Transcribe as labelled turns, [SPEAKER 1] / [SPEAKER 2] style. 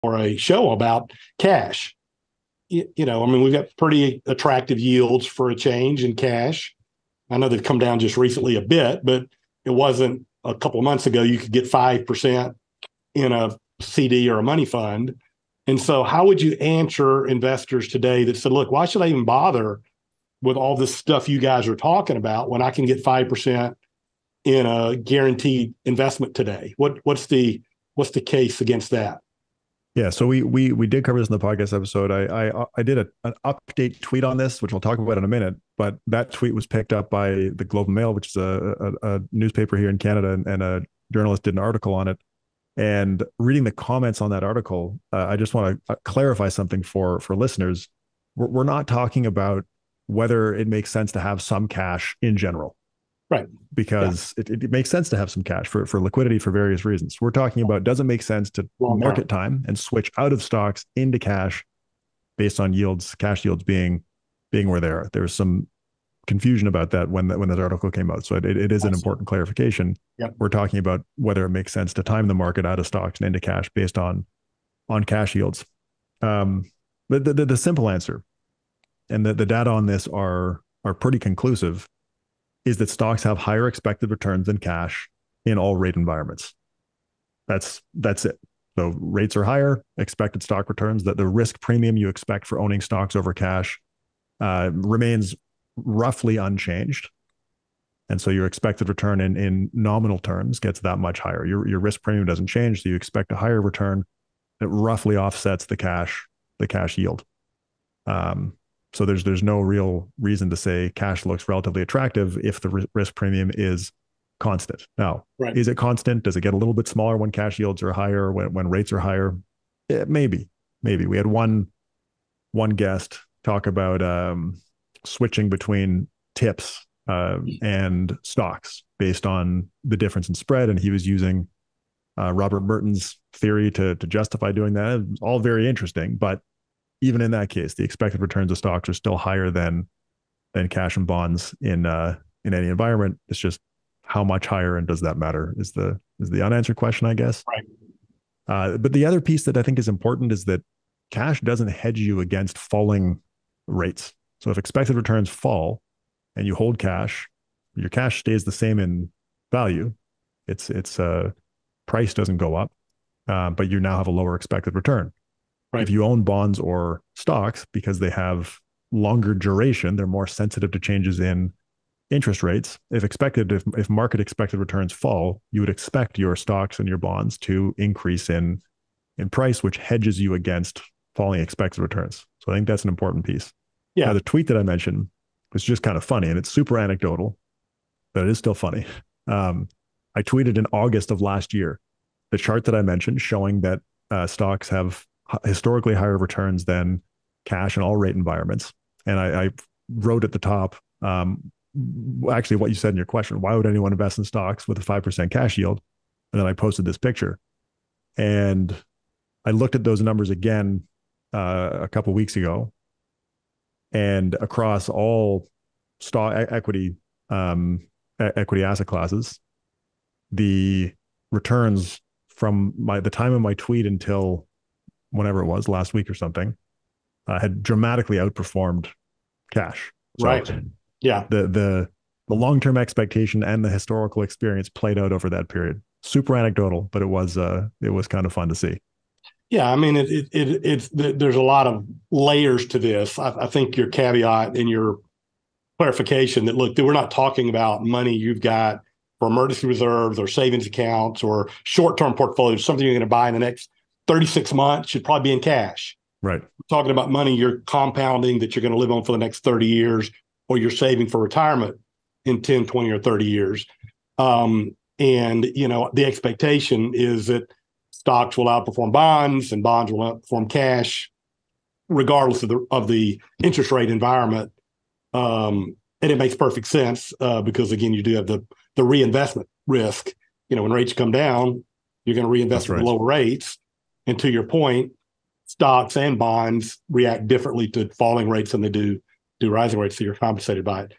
[SPEAKER 1] or a show about cash. I mean, we've got pretty attractive yields for a change in cash. I know they've come down just recently a bit, but it wasn't a couple of months ago you could get 5% in a CD or a money fund. And so how would you answer investors today that said, look, why should I even bother with all this stuff you guys are talking about when I can get 5% in a guaranteed investment today? What's the case against that?
[SPEAKER 2] Yeah, so we did cover this in the podcast episode. I did an update tweet on this, which we'll talk about in a minute. But that tweet was picked up by the Globe and Mail, which is a newspaper here in Canada, and a journalist did an article on it. And reading the comments on that article, I just want to clarify something for listeners. We're not talking about whether it makes sense to have some cash in general.
[SPEAKER 1] Right.
[SPEAKER 2] Because it makes sense to have some cash for liquidity for various reasons. We're talking about, does it make sense to market time and switch out of stocks into cash based on yields, cash yields being where they are. There was some confusion about that when that article came out. So it is an important clarification.
[SPEAKER 1] Yep.
[SPEAKER 2] We're talking about whether it makes sense to time the market out of stocks and into cash based on cash yields. But the simple answer, and the data on this are pretty conclusive, is that stocks have higher expected returns than cash in all rate environments. That's it. So rates are higher, expected stock returns, that the risk premium you expect for owning stocks over cash remains roughly unchanged. And so your expected return in nominal terms gets that much higher. Your risk premium doesn't change, so you expect a higher return that roughly offsets the cash yield. So there's no real reason to say cash looks relatively attractive if the risk premium is constant. Now, Is it constant? Does it get a little bit smaller when cash yields are higher, when rates are higher? Maybe. We had one guest talk about switching between tips and stocks based on the difference in spread, and he was using Robert Merton's theory to justify doing that. It was all very interesting, but even in that case, the expected returns of stocks are still higher than cash and bonds in any environment. It's just how much higher, and does that matter? Is the unanswered question, I guess.
[SPEAKER 1] Right.
[SPEAKER 2] But the other piece that I think is important is that cash doesn't hedge you against falling rates. So if expected returns fall and you hold cash, your cash stays the same in value. Its price doesn't go up, but you now have a lower expected return. Right. If you own bonds or stocks, because they have longer duration, they're more sensitive to changes in interest rates. If market expected returns fall, you would expect your stocks and your bonds to increase in price, which hedges you against falling expected returns. So I think that's an important piece.
[SPEAKER 1] Yeah.
[SPEAKER 2] Now, the tweet that I mentioned was just kind of funny, and it's super anecdotal, but it is still funny. I tweeted in August of last year the chart that I mentioned showing that stocks have historically higher returns than cash in all rate environments. And I wrote at the top, actually what you said in your question, why would anyone invest in stocks with a 5% cash yield? And then I posted this picture. And I looked at those numbers again a couple of weeks ago. And across all stock equity asset classes, the returns from the time of my tweet until whenever it was, last week or something, had dramatically outperformed cash. So
[SPEAKER 1] right. Yeah.
[SPEAKER 2] The long-term expectation and the historical experience played out over that period. Super anecdotal, but it was kind of fun to see.
[SPEAKER 1] Yeah, I mean, there's a lot of layers to this. I think your caveat and your clarification that, look, that we're not talking about money you've got for emergency reserves or savings accounts or short-term portfolios, something you're going to buy in the next 36 months should probably be in cash.
[SPEAKER 2] Right.
[SPEAKER 1] We're talking about money you're compounding that you're going to live on for the next 30 years, or you're saving for retirement in 10, 20, or 30 years. And, the expectation is that stocks will outperform bonds and bonds will outperform cash, regardless of the interest rate environment. And it makes perfect sense because, again, you do have the reinvestment risk. When rates come down, you're going to reinvest at lower rates. And to your point, stocks and bonds react differently to falling rates than they do rising rates, so you're compensated by it.